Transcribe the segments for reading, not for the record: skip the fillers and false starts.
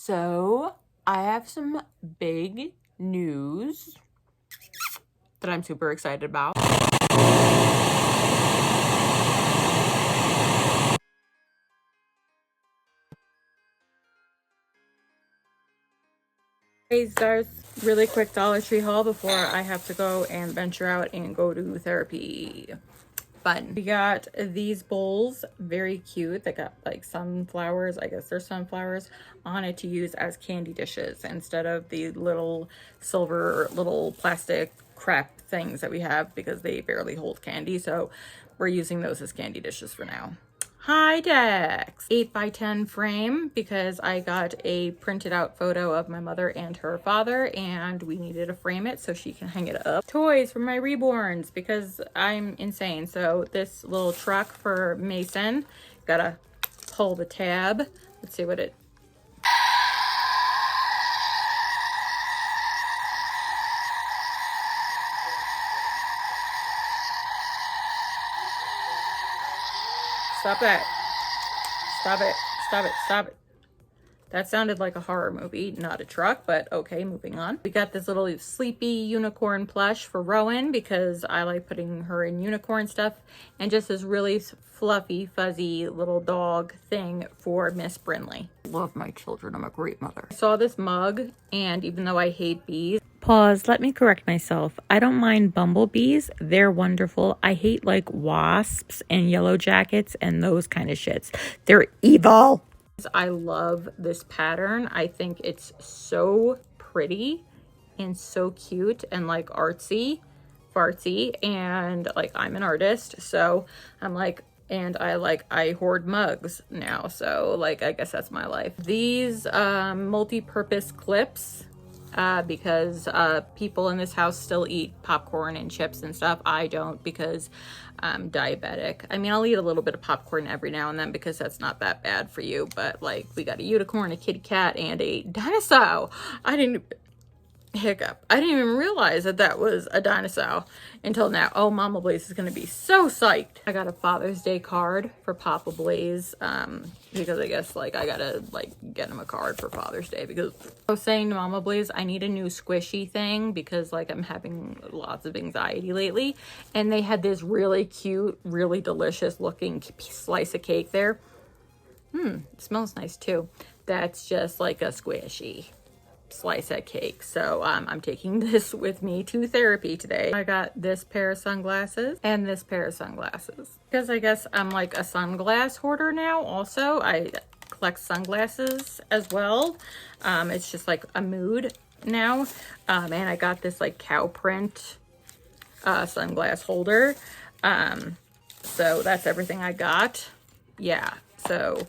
So I have some big news that I'm super excited about. Hey, stars, really quick Dollar Tree haul before I have to go and venture out and go to therapy. Fun. We got these bowls, very cute. They got like sunflowers, I guess they're sunflowers, on it to use as candy dishes instead of the little silver little plastic crap things that we have because they barely hold candy. So we're using those as candy dishes for now. Hi Dex! 8x10 frame because I got a printed out photo of my mother and her father and we needed to frame it so she can hang it up. Toys for my reborns because I'm insane. So this little truck for Mason, gotta pull the tab. Let's see what it... Stop that. Stop it. Stop it. Stop it. That sounded like a horror movie, not a truck, but okay, moving on. We got this little sleepy unicorn plush for Rowan because I like putting her in unicorn stuff, and just this really fluffy, fuzzy little dog thing for Miss Brinley. Love my children. I'm a great mother. I saw this mug, and even though I hate bees, Pause, let me correct myself. I don't mind bumblebees. They're wonderful. I hate like wasps and yellow jackets and those kind of shits. They're evil. I love this pattern. I think it's so pretty and so cute and like artsy, fartsy, and like I'm an artist, so I'm like, and I hoard mugs now, so like I guess that's my life. These multi-purpose clips, because people in this house still eat popcorn and chips and stuff. I don't because I'm diabetic. I mean, I'll eat a little bit of popcorn every now and then because that's not that bad for you, but like we got a unicorn, a kitty cat, and a dinosaur. I didn't even realize that that was a dinosaur until now. Oh, Mama Blaze is going to be so psyched. I got a Father's Day card for Papa Blaze because I guess like I gotta like get him a card for Father's Day because I was saying to Mama Blaze I need a new squishy thing because like I'm having lots of anxiety lately, and they had this really cute, really delicious looking slice of cake there. It smells nice too. That's just like a squishy slice of cake. So I'm taking this with me to therapy today. I got this pair of sunglasses and this pair of sunglasses because I guess I'm like a sunglass hoarder now. Also, I collect sunglasses as well. It's just like a mood now. And I got this like cow print sunglass holder. So that's everything I got. Yeah, so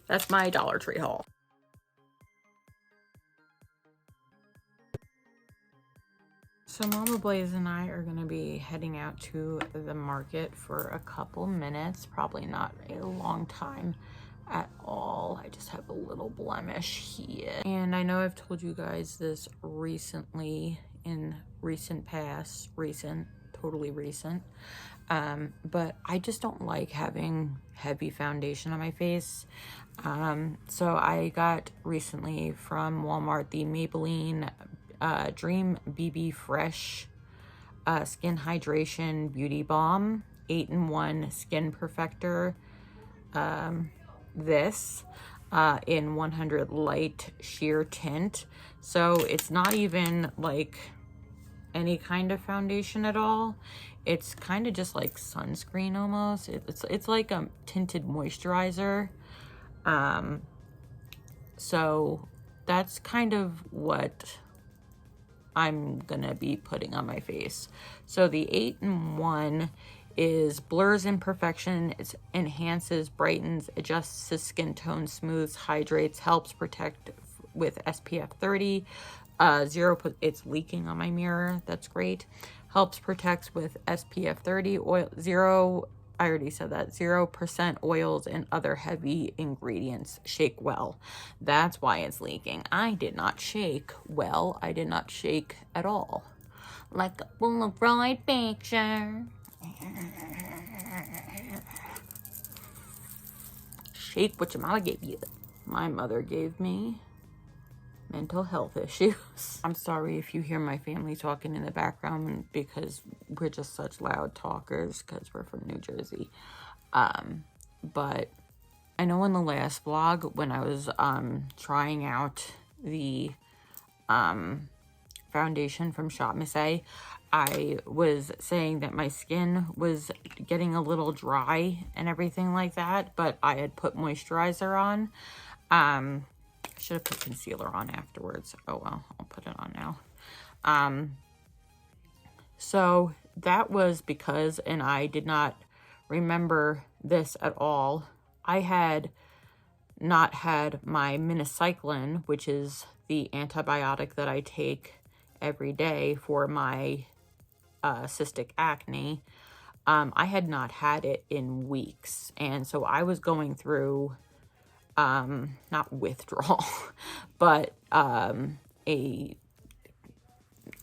that's my Dollar Tree haul. So Mama Blaze and I are going to be heading out to the market for a couple minutes, probably not a long time at all. I just have a little blemish here. And I know I've told you guys this recently, in recent past, totally recent, but I just don't like having heavy foundation on my face. So I got recently from Walmart the Maybelline Dream BB Fresh Skin Hydration Beauty Balm 8-in-1 Skin Perfector. This in 100 Light Sheer Tint. So it's not even like any kind of foundation at all. It's kind of just like sunscreen almost. It's like a tinted moisturizer. So that's kind of what I'm gonna be putting on my face. So the 8-in-1 is blurs imperfection, it enhances, brightens, adjusts the skin tone, smooths, hydrates, helps protect with SPF 30. It's leaking on my mirror, that's great. Helps protect with SPF 30, I already said that, 0% oils and other heavy ingredients. Shake well. That's why it's leaking. I did not shake well. I did not shake at all. Like a Polaroid picture. Shake what your mama gave you. My mother gave me mental health issues. I'm sorry if you hear my family talking in the background because we're just such loud talkers because we're from New Jersey. But I know in the last vlog when I was trying out the foundation from Shop Miss A, I was saying that my skin was getting a little dry and everything like that, but I had put moisturizer on. I should have put concealer on afterwards. Oh well, I'll put it on now. So that was because, and I did not remember this at all, I had not had my minocycline, which is the antibiotic that I take every day for my cystic acne. I had not had it in weeks, and so I was going through not withdrawal, but a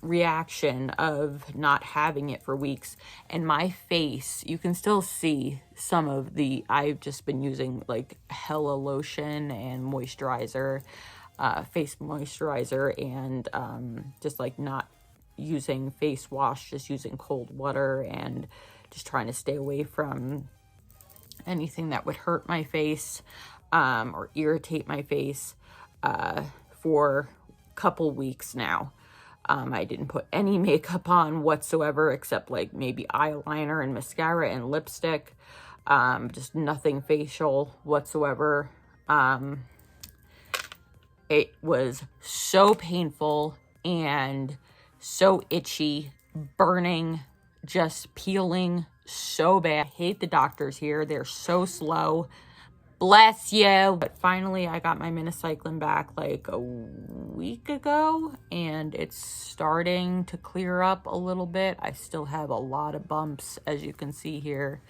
reaction of not having it for weeks. And my face, you can still see some of the, I've just been using like hella lotion and moisturizer, face moisturizer, and just like not using face wash, just using cold water, and just trying to stay away from anything that would hurt my face or irritate my face for a couple weeks now. I didn't put any makeup on whatsoever except like maybe eyeliner and mascara and lipstick. Just nothing facial whatsoever. It was so painful and so itchy, burning, just peeling so bad. I hate the doctors here. They're so slow. Bless you. But finally I got my minocycline back like a week ago, and it's starting to clear up a little bit. I still have a lot of bumps, as you can see here.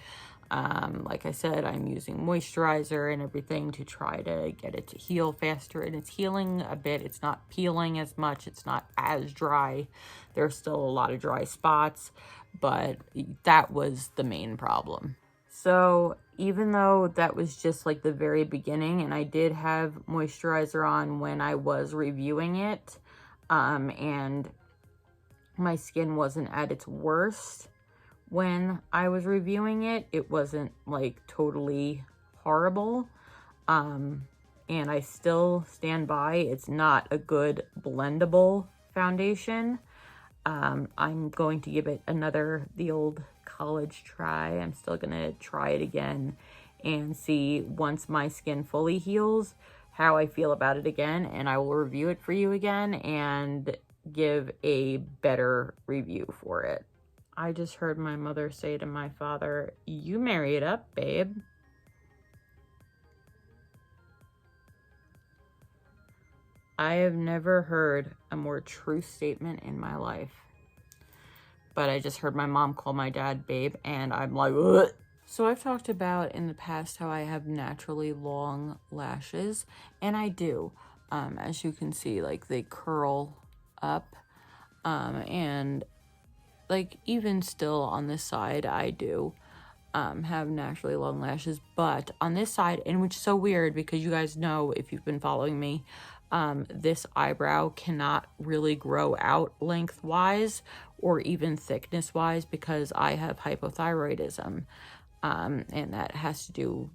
Like I said, I'm using moisturizer and everything to try to get it to heal faster, and it's healing a bit. It's not peeling as much. It's not as dry. There's still a lot of dry spots, but that was the main problem. So even though that was just like the very beginning, and I did have moisturizer on when I was reviewing it, and my skin wasn't at its worst when I was reviewing it, it wasn't like totally horrible. And I still stand by, it's not a good blendable foundation. I'm going to give it the old college try. I'm still gonna try it again and see, once my skin fully heals, how I feel about it again, and I will review it for you again and give a better review for it. I just heard my mother say to my father, "You marry it up, babe." I have never heard a more true statement in my life. But I just heard my mom call my dad babe, and I'm like, ugh. So I've talked about in the past how I have naturally long lashes, and I do. As you can see, like they curl up, and like even still on this side, I do have naturally long lashes, but on this side, and which is so weird because you guys know if you've been following me, this eyebrow cannot really grow out lengthwise or even thickness wise because I have hypothyroidism, and that has to do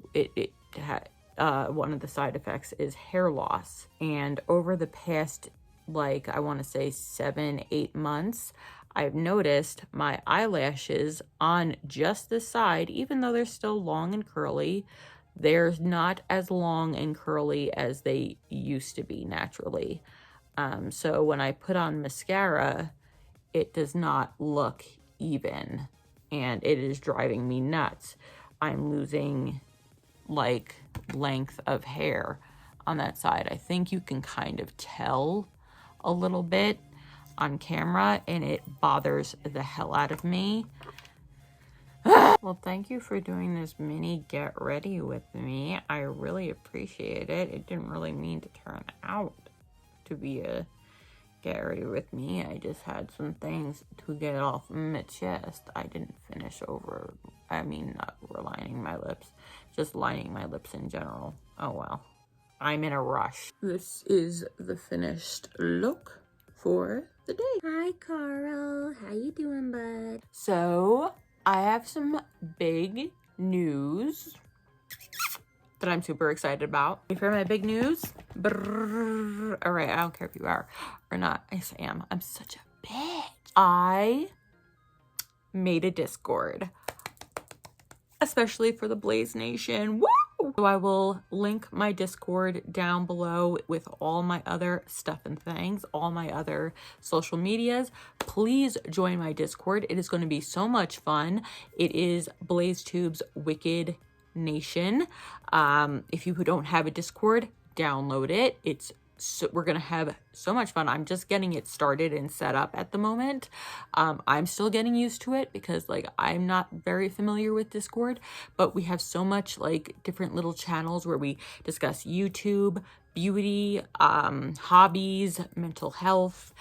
one of the side effects is hair loss. And over the past, like, I want to say 7-8 months, I've noticed my eyelashes on just this side, even though they're still long and curly, they're not as long and curly as they used to be naturally. So when I put on mascara, it does not look even, and it is driving me nuts. I'm losing like length of hair on that side. I think you can kind of tell a little bit on camera, and it bothers the hell out of me. Well, thank you for doing this mini get ready with me. I really appreciate it. It didn't really mean to turn out to be a get ready with me. I just had some things to get off my chest. I didn't finish over, not lining my lips, just lining my lips in general. Oh well. I'm in a rush. This is the finished look for the day. Hi, Carl. How you doing, bud? So I have some big news that I'm super excited about. You hear my big news? Brrr. All right, I don't care if you are or not. Yes, I am. I'm such a bitch. I made a Discord, especially for the Blaze Nation. Woo! So I will link my Discord down below with all my other stuff and things, all my other social medias. Please join my Discord. It is going to be so much fun. It is BlaizeTube's Wicked Nation. If you don't have a Discord, download it. We're gonna have so much fun. I'm just getting it started and set up at the moment. I'm still getting used to it because like I'm not very familiar with Discord, but we have so much like different little channels where we discuss YouTube, beauty, hobbies, mental health,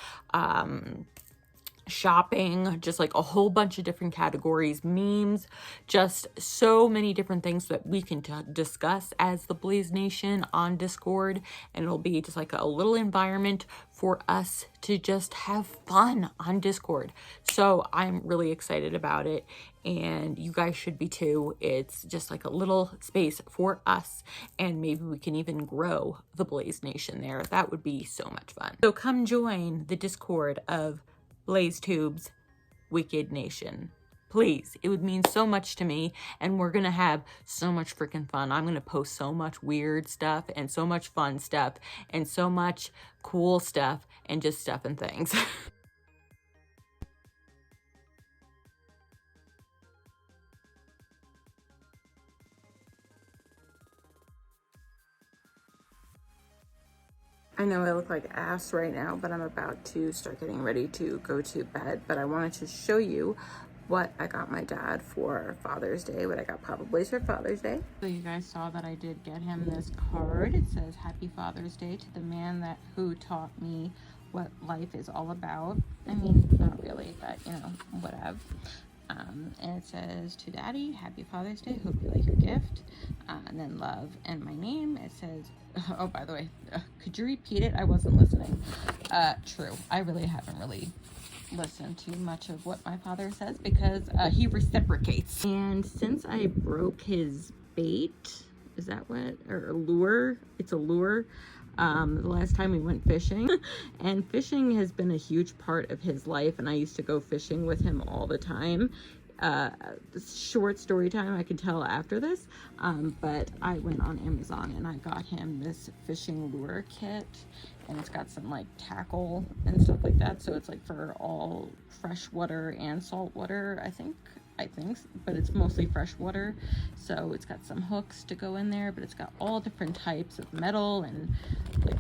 shopping, just like a whole bunch of different categories, memes, just so many different things that we can discuss as the Blaze Nation on Discord. And it'll be just like a little environment for us to just have fun on Discord. So I'm really excited about it, and you guys should be too. It's just like a little space for us, and maybe we can even grow the Blaze Nation there. That would be so much fun. So come join the Discord of BlaizeTube's Wicked Nation. Please, it would mean so much to me, and we're gonna have so much freaking fun. I'm gonna post so much weird stuff and so much fun stuff and so much cool stuff and just stuff and things. I know I look like ass right now, but I'm about to start getting ready to go to bed. But I wanted to show you what I got my dad for Father's Day, what I got Papa Blaze for Father's Day. So you guys saw that I did get him this card. It says, "Happy Father's Day to the man who taught me what life is all about." I mean, not really, but you know, whatever. And it says, "To Daddy, happy Father's Day. Hope you like your gift." And then love and my name. It says, oh, by the way, could you repeat it? I wasn't listening. True. I really haven't listened to much of what my father says because he reciprocates. And since I broke his bait, is that what, or lure? It's a lure. The last time we went fishing, and fishing has been a huge part of his life, and I used to go fishing with him all the time. Short story time, I can tell after this, but I went on Amazon and I got him this fishing lure kit, and it's got some like tackle and stuff like that, so it's like for all freshwater and saltwater, I think, but it's mostly freshwater. So it's got some hooks to go in there, but it's got all different types of metal and like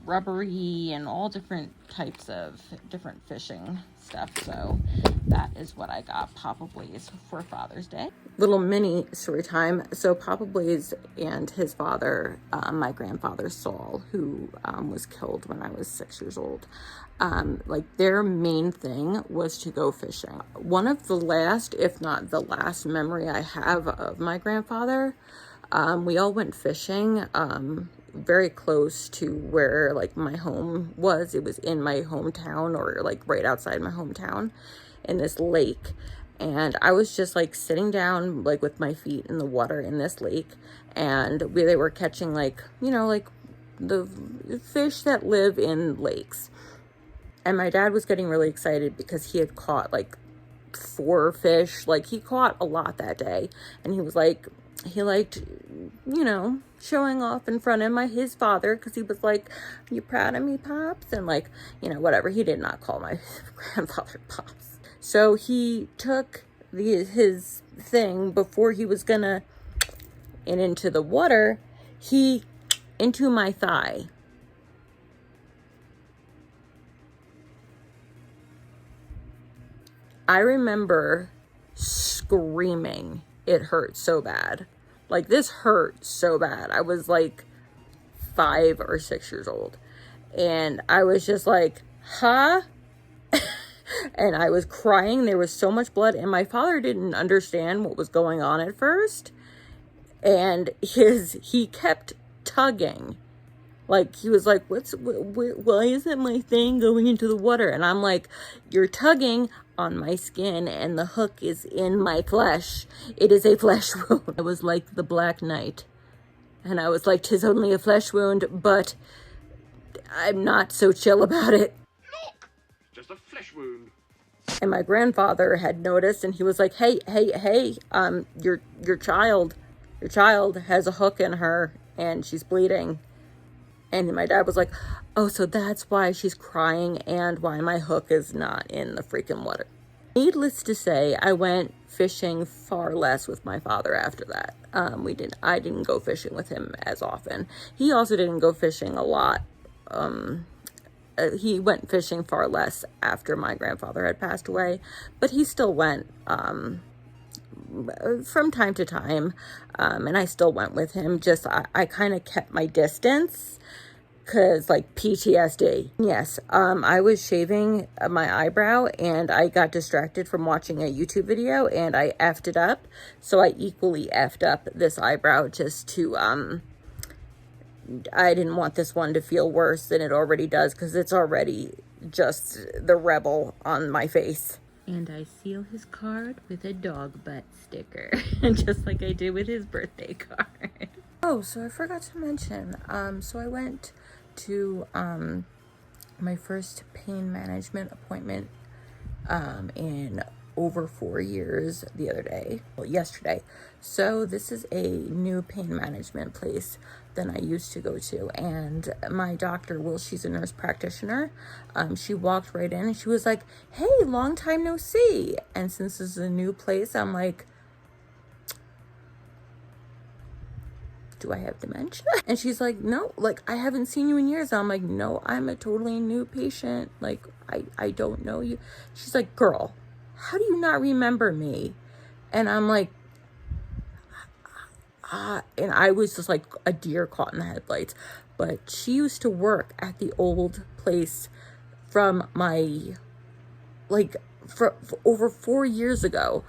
rubbery and all different types of different fishing stuff. So that is what I got Papa Blaze for Father's Day. Little mini story time. So Papa Blaze and his father, my grandfather Saul, who was killed when I was 6 years old, like their main thing was to go fishing. One of the last, if not the last memory I have of my grandfather, we all went fishing very close to where like my home was. It was in my hometown, or like right outside my hometown, in this lake. And I was just like sitting down like with my feet in the water in this lake, and they were catching like, you know, like the fish that live in lakes. And my dad was getting really excited because he had caught like 4 fish. Like he caught a lot that day, and he was like, he liked, you know, showing off in front of his father, because he was like, "You proud of me, Pops?" And like, you know, whatever. He did not call my grandfather Pops. So he took his thing before he was gonna into the water, he into my thigh. I remember screaming. It hurt so bad. Like, this hurt so bad. I was like 5 or 6 years old. And I was just like, huh? And I was crying. There was so much blood. And my father didn't understand what was going on at first. And he kept tugging. Like, he was like, why isn't my thing going into the water? And I'm like, you're tugging on my skin and the hook is in my flesh. It is a flesh wound. I was like the Black Knight. And I was like, 'tis only a flesh wound, but I'm not so chill about it. Look, just a flesh wound. And my grandfather had noticed, and he was like, hey, your child has a hook in her and she's bleeding. And my dad was like, oh, so that's why she's crying and why my hook is not in the freaking water. Needless to say, I went fishing far less with my father after that. I didn't go fishing with him as often. He also didn't go fishing a lot. He went fishing far less after my grandfather had passed away, but he still went from time to time, and I still went with him. Just I kind of kept my distance because, like, PTSD. Yes, I was shaving my eyebrow and I got distracted from watching a YouTube video and I effed it up. So I equally effed up this eyebrow just to I didn't want this one to feel worse than it already does, because it's already just the rebel on my face. And I seal his card with a dog butt sticker, just like I did with his birthday card. Oh, so I forgot to mention, so I went to my first pain management appointment in over 4 years yesterday. So this is a new pain management place than I used to go to, and my doctor, well, she's a nurse practitioner. She walked right in and she was like, hey, long time no see. And since this is a new place, I'm like, do I have dementia? And she's like, no, like, I haven't seen you in years. I'm like, no, I'm a totally new patient. Like, I don't know you. She's like, girl, how do you not remember me? And I'm like, and I was just like a deer caught in the headlights. But she used to work at the old place from my, like, for over 4 years ago.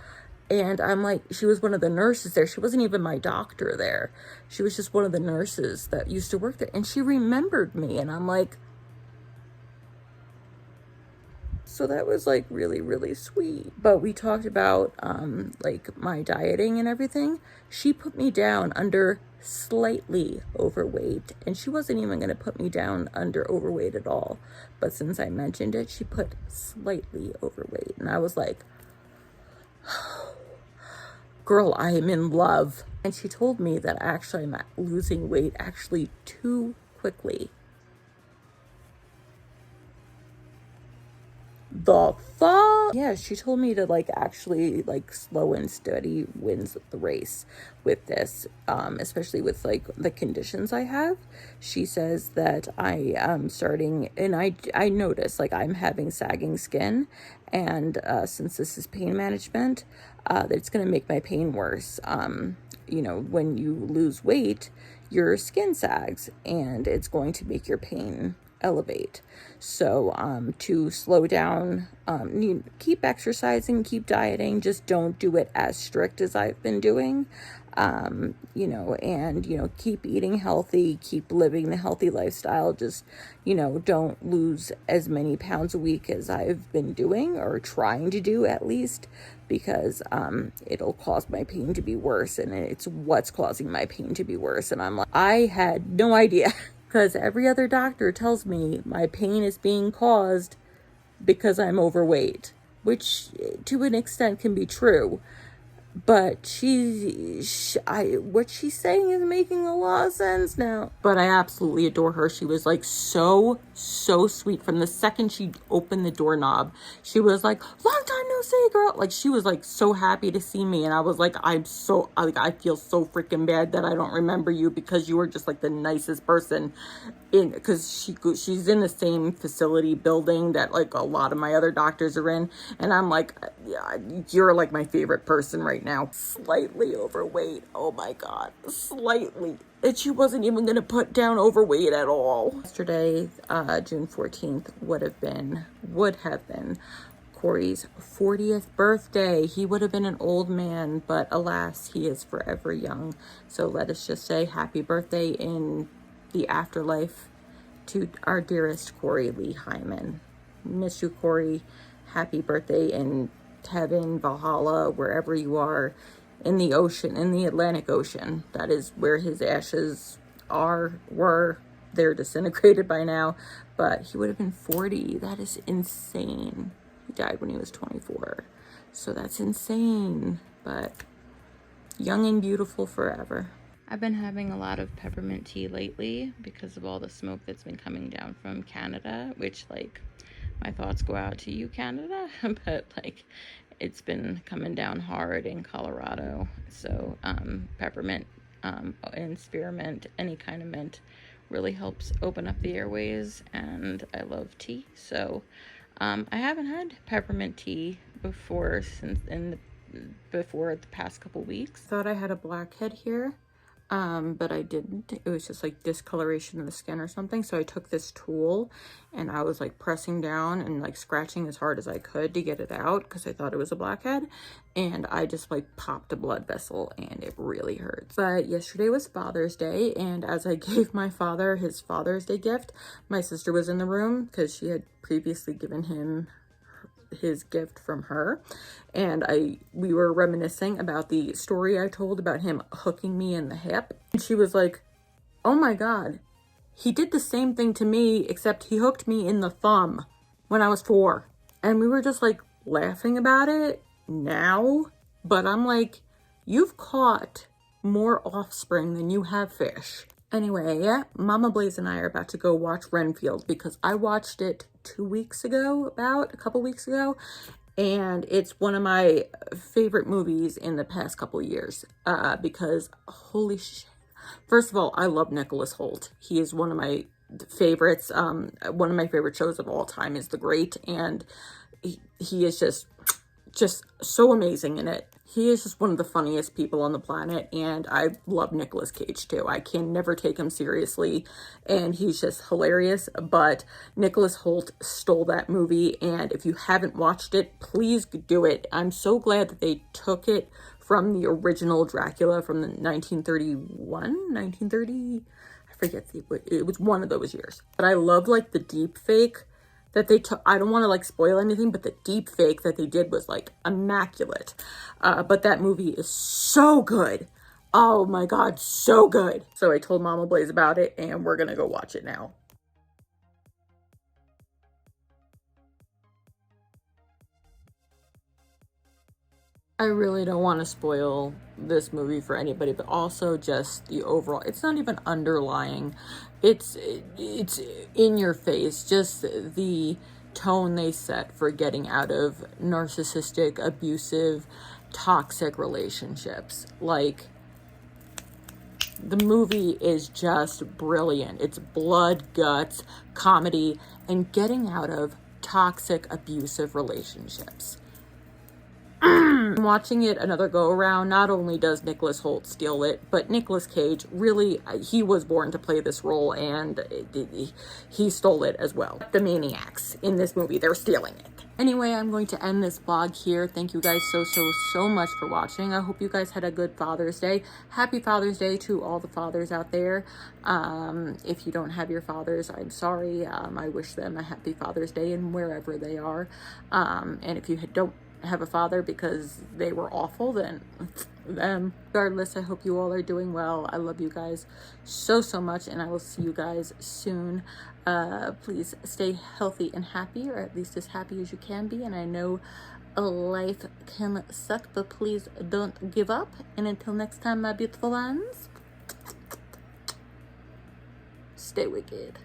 And I'm like, she was one of the nurses there. She wasn't even my doctor there. She was just one of the nurses that used to work there. And she remembered me. And I'm like, so that was like really, really sweet. But we talked about like my dieting and everything. She put me down under slightly overweight, and she wasn't even going to put me down under overweight at all. But since I mentioned it, she put slightly overweight, and I was like, girl, I am in love. And she told me that actually I'm losing weight actually too quickly. The fuck? Yeah, she told me to, like, actually, like, slow and steady wins the race with this, especially with, like, the conditions I have. She says that I am starting, and I notice, like, I'm having sagging skin, and since this is pain management, that it's going to make my pain worse. You know, when you lose weight, your skin sags, and it's going to make your pain elevate. So to slow down, keep exercising, keep dieting, just don't do it as strict as I've been doing, you know, and, you know, keep eating healthy, keep living the healthy lifestyle. Just, you know, don't lose as many pounds a week as I've been doing, or trying to do at least, because it'll cause my pain to be worse, and it's what's causing my pain to be worse. And I'm like, I had no idea. Because every other doctor tells me my pain is being caused because I'm overweight, which to an extent can be true. But what she's saying is making a lot of sense now. But I absolutely adore her. She was like so sweet. From the second she opened the doorknob, she was like, long time no see, girl. Like, she was like so happy to see me. And I was like, I feel so freaking bad that I don't remember you, because you were just like the nicest person because she's in the same facility building that like a lot of my other doctors are in. And I'm like, yeah, you're like my favorite person right now. Slightly overweight. Oh my God, slightly. And she wasn't even going to put down overweight at all. Yesterday, June 14th would have been Corey's 40th birthday. He would have been an old man, but alas, he is forever young. So let us just say happy birthday in the afterlife to our dearest Corey Lee Hyman. Miss you, Corey. Happy birthday in heaven, Valhalla, wherever you are, in the ocean, in the Atlantic Ocean. That is where his ashes were. They're disintegrated by now, but he would have been 40. That is insane. He died when he was 24. So that's insane, but young and beautiful forever. I've been having a lot of peppermint tea lately because of all the smoke that's been coming down from Canada, which, like, my thoughts go out to you, Canada, but, like, it's been coming down hard in Colorado. So peppermint and spearmint, any kind of mint, really helps open up the airways, and I love tea. So I haven't had peppermint tea before before the past couple weeks. Thought I had a blackhead here, but I didn't. It was just like discoloration of the skin or something. So I took this tool and I was like pressing down and like scratching as hard as I could to get it out because I thought it was a blackhead, and I just like popped a blood vessel and it really hurts. But yesterday was Father's Day, and as I gave my father his Father's Day gift, my sister was in the room because she had previously given him his gift from her, and we were reminiscing about the story I told about him hooking me in the hip, and she was like, oh my god, he did the same thing to me, except he hooked me in the thumb when I was 4. And we were just like laughing about it now, but I'm like, you've caught more offspring than you have fish. Anyway, Mama Blaze and I are about to go watch Renfield because I watched it a couple weeks ago, and it's one of my favorite movies in the past couple years, because holy shit. First of all, I love Nicholas Hoult. He is one of my favorites. One of my favorite shows of all time is The Great, and he is just so amazing in it. He is just one of the funniest people on the planet, and I love Nicolas Cage too. I can never take him seriously, and he's just hilarious, but Nicholas Hoult stole that movie, and if you haven't watched it, please do it. I'm so glad that they took it from the original Dracula from the 1930, I forget, it was one of those years. But I love like the deep fake that they took. I don't want to like spoil anything, but the deep fake that they did was like immaculate. But that movie is so good. Oh my god, so good. So I told Mama Blaze about it, and we're gonna go watch it now. I really don't want to spoil this movie for anybody, but also just the overall, it's not even underlying, it's in your face, just the tone they set for getting out of narcissistic, abusive, toxic relationships. Like, the movie is just brilliant. It's blood, guts, comedy, and getting out of toxic, abusive relationships. Watching it another go around, not only does Nicholas Hoult steal it, but Nicolas Cage, really, he was born to play this role, and he stole it as well. The maniacs in this movie, they're stealing it. Anyway, I'm going to end this vlog here. Thank you guys so much for watching. I hope you guys had a good Father's Day. Happy Father's Day to all the fathers out there. If you don't have your fathers, I'm sorry. I wish them a happy Father's Day and wherever they are. And if you don't have a father because they were awful, then them. Regardless, I hope you all are doing well. I love you guys so much, and I will see you guys soon. Please stay healthy and happy, or at least as happy as you can be. And I know life can suck, but please don't give up. And until next time, my beautiful ones, stay wicked.